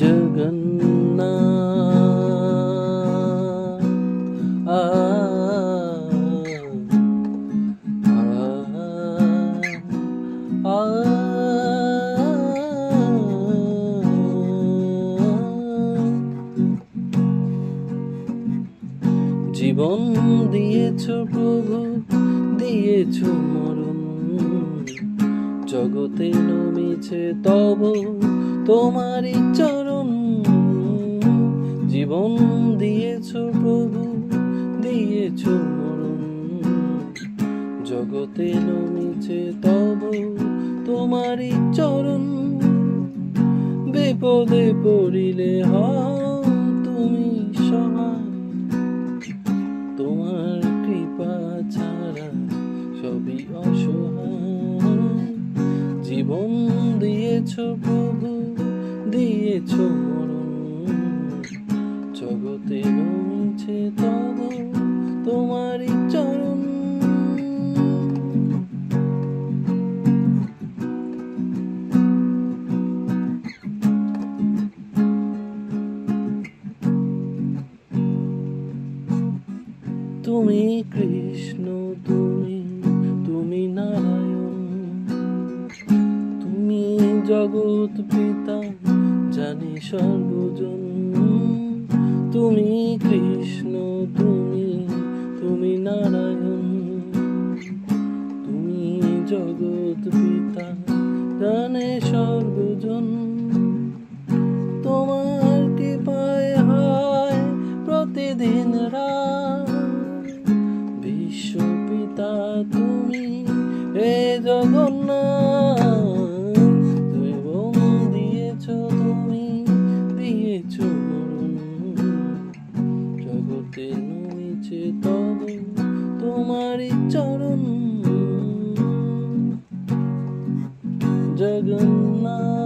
জগন্নাথ জীবন দিয়েছ প্রভু, দিয়েছ মরণ, জগতে নমিছে তব তোমারই চরণ। জীবন দিয়েছ প্রভু, দিয়েছ মরণ, জগতে নমিছে তব তোমারই চরণ। বিপদে পড়িলে হও তুমি সহায়, তোমার কৃপা ছাড়া সবই অসহায়। জীবন দিয়েছ প্রভু, দিয়েছ মরণ, জগতে নমিছে তব তোমারই চরণ। তুমি কৃষ্ণ, তুমি নারায়ণ, তুমি জগৎ পিতা জানি সর্বজন। তুমি কৃষ্ণ, তুমি নারায়ণ, তুমি জগৎ পিতা জানে সর্বজন। তোমার কৃপায় হয় প্রতিদিন রাত, বিশ্বপিতা তুমি হে জগন্নাথ। জীবন দিয়েছ তুমি, দিয়েছ মরণ, জগতে নমিছে তব তোমারই চরণ। জগন্নাথ।